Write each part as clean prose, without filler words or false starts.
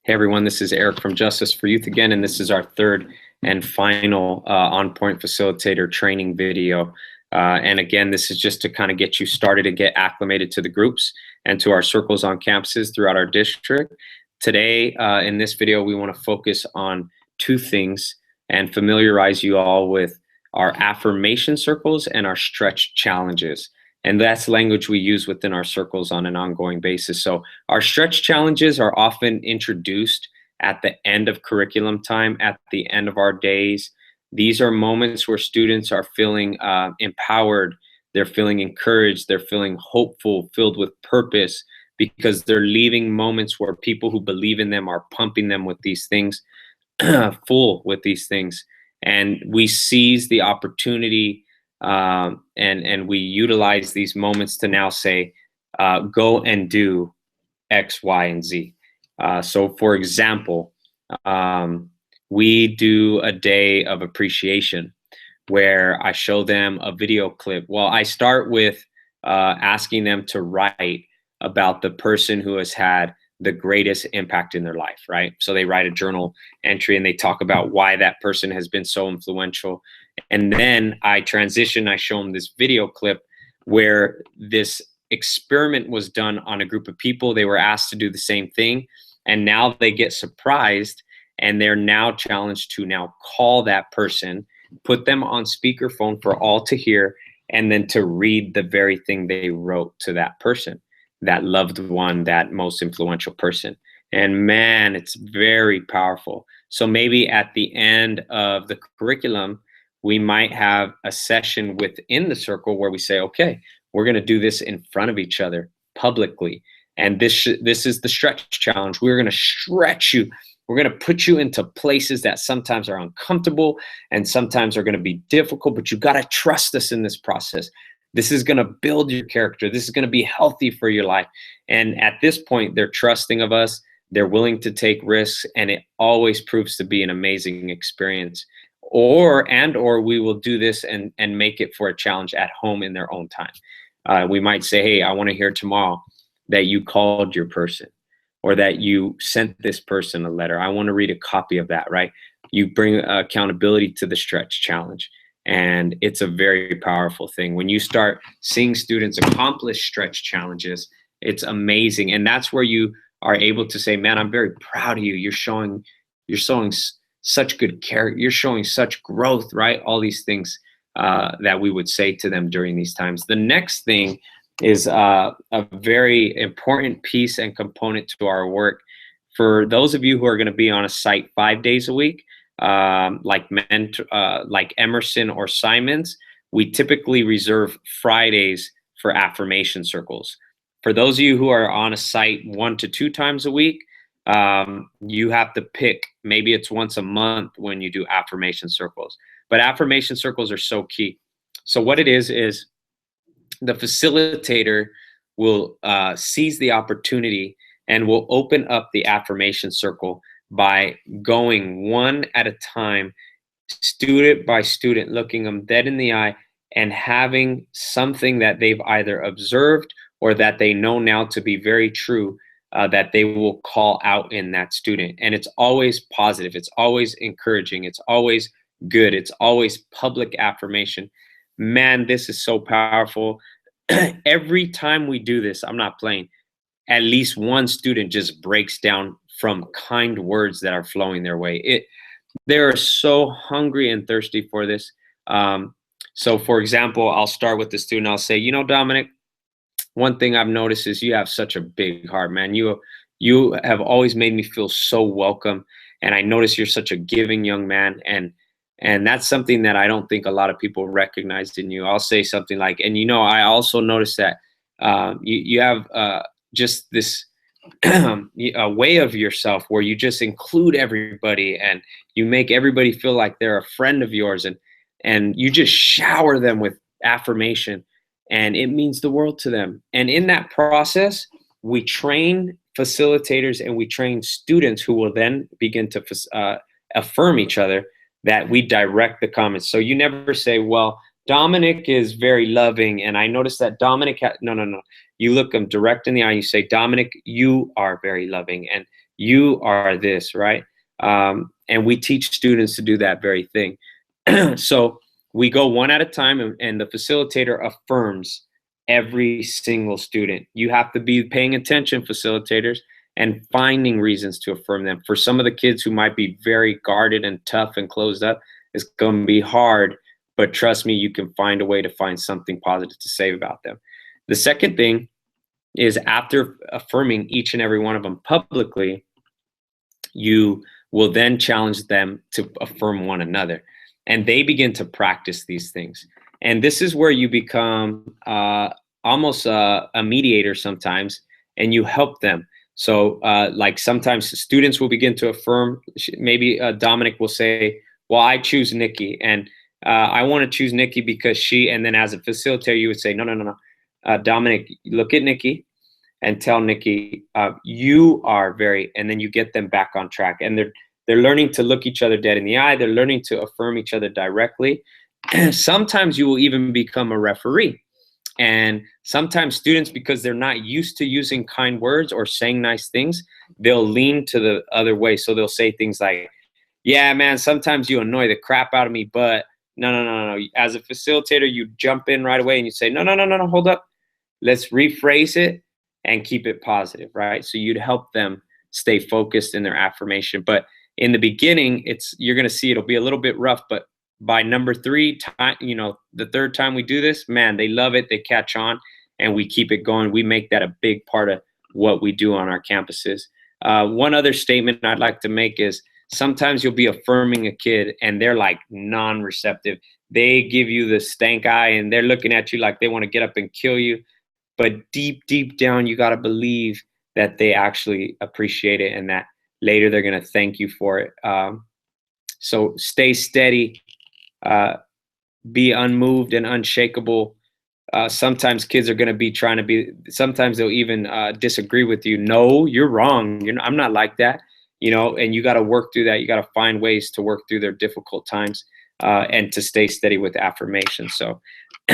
Hey everyone, this is Eric from Justice for Youth again, and this is our third and final On Point Facilitator training video. And again, this is just to kind of get you started and get acclimated to the groups and to our circles on campuses throughout our district. Today, in this video, we want to focus on two things and familiarize you all with our affirmation circles and our stretch challenges. And that's language we use within our circles on an ongoing basis. So our stretch challenges are often introduced at the end of curriculum time, at the end of our days. These are moments where students are feeling empowered, they're feeling encouraged, they're feeling hopeful, filled with purpose, because they're leaving moments where people who believe in them are pumping them with these things, full with these things. And we seize the opportunity and we utilize these moments to now say, go and do X, Y, and Z. So for example, we do a day of appreciation where I show them a video clip. Well, I start with asking them to write about the person who has had the greatest impact in their life, right? So they write a journal entry and they talk about why that person has been so influential. And then I transition, I show them this video clip where this experiment was done on a group of people. They were asked to do the same thing. And now they get surprised and they're now challenged to now call that person, put them on speakerphone for all to hear, and then to read the very thing they wrote to that person, that loved one, that most influential person. And man, it's very powerful. So maybe at the end of the curriculum, we might have a session within the circle where we say, okay, we're going to do this in front of each other publicly. And this is the stretch challenge. We're going to stretch you. We're going to put you into places that sometimes are uncomfortable and sometimes are going to be difficult, but you got to trust us in this process. This is going to build your character. This is going to be healthy for your life. And at this point, they're trusting of us. They're willing to take risks, and it always proves to be an amazing experience. Or we will do this and make it for a challenge at home in their own time. We might say, hey, I want to hear tomorrow that you called your person or that you sent this person a letter. I want to read a copy of that, right? You bring accountability to the stretch challenge. And it's a very powerful thing. When you start seeing students accomplish stretch challenges, it's amazing. And that's where you are able to say, man, I'm very proud of you. You're showing such good character. You're showing such growth, right? All these things that we would say to them during these times. The next thing is a very important piece and component to our work. For those of you who are going to be on a site 5 days a week, like Emerson or Simons, we typically reserve Fridays for affirmation circles. For those of you who are on a site 1 to 2 times a week, you have to pick, maybe it's once a month when you do affirmation circles. But affirmation circles are so key. So what it is the facilitator will seize the opportunity and will open up the affirmation circle by going one at a time, student by student, looking them dead in the eye and having something that they've either observed or that they know now to be very true, that they will call out in that student. And it's always positive. It's always encouraging. It's always good. It's always public affirmation. Man, this is so powerful. Every time we do this, I'm not playing, at least one student just breaks down from kind words that are flowing their way. They're so hungry and thirsty for this. So for example, I'll start with the student. I'll say, you know, Dominic, one thing I've noticed is you have such a big heart, man. You have always made me feel so welcome. And I notice you're such a giving young man. And that's something that I don't think a lot of people recognized in you. I'll say something like, and you know, I also noticed that you have just this a way of yourself where you just include everybody and you make everybody feel like they're a friend of yours, and you just shower them with affirmation, and it means the world to them. And in that process, we train facilitators and we train students who will then begin to affirm each other, that we direct the comments. So you never say, well, Dominic is very loving, and I noticed that Dominic no, no, no. You look him direct in the eye. You say, Dominic, you are very loving, and you are this, right? And we teach students to do that very thing. So we go one at a time, and the facilitator affirms every single student. You have to be paying attention, facilitators, and finding reasons to affirm them. For some of the kids who might be very guarded and tough and closed up, it's going to be hard, but trust me, you can find a way to find something positive to say about them. The second thing is, after affirming each and every one of them publicly, you will then challenge them to affirm one another. And they begin to practice these things. And this is where you become almost a mediator sometimes, and you help them. So like sometimes students will begin to affirm, maybe Dominic will say, well, I choose Nikki, and I want to choose Nikki because she, and then as a facilitator, you would say, no, no, no, no. Dominic, look at Nikki and tell Nikki, you are very, and then you get them back on track. And they're learning to look each other dead in the eye. They're learning to affirm each other directly. Sometimes you will even become a referee. And sometimes students, because they're not used to using kind words or saying nice things, they'll lean to the other way. So they'll say things like, yeah, man, sometimes you annoy the crap out of me, but no, no, no, no. As a facilitator, you jump in right away and you say, no, no, no, no, no, hold up. Let's rephrase it and keep it positive, right? So you'd help them stay focused in their affirmation. But in the beginning, you're going to see it'll be a little bit rough, but by number 3 time, the third time we do this, man, they love it. They catch on, and we keep it going. We make that a big part of what we do on our campuses. One other statement I'd like to make is, sometimes you'll be affirming a kid and they're like non-receptive. They give you the stank eye and they're looking at you like they want to get up and kill you. But deep, deep down, you got to believe that they actually appreciate it and that later they're going to thank you for it. So stay steady, be unmoved and unshakable. Sometimes kids are going to be trying to be, sometimes they'll even disagree with you. No, you're wrong. I'm not like that. And you got to work through that. You got to find ways to work through their difficult times and to stay steady with affirmation. So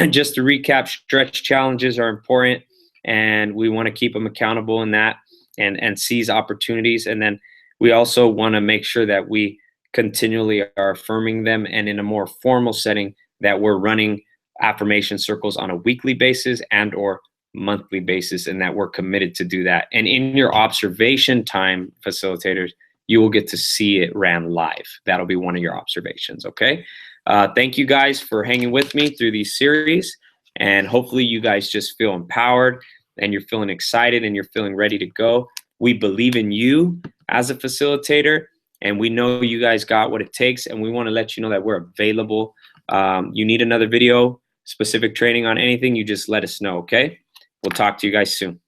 just to recap, stretch challenges are important, and we want to keep them accountable in that and seize opportunities. And then we also want to make sure that we continually are affirming them, and in a more formal setting, that we're running affirmation circles on a weekly basis and or monthly basis, and that we're committed to do that. And in your observation time, facilitators, you will get to see it ran live. That'll be one of your observations, okay? Thank you guys for hanging with me through these series, and hopefully you guys just feel empowered and you're feeling excited and you're feeling ready to go. We believe in you as a facilitator, and we know you guys got what it takes, and we want to let you know that we're available. You need another video, specific training on anything, you just let us know, okay? We'll talk to you guys soon.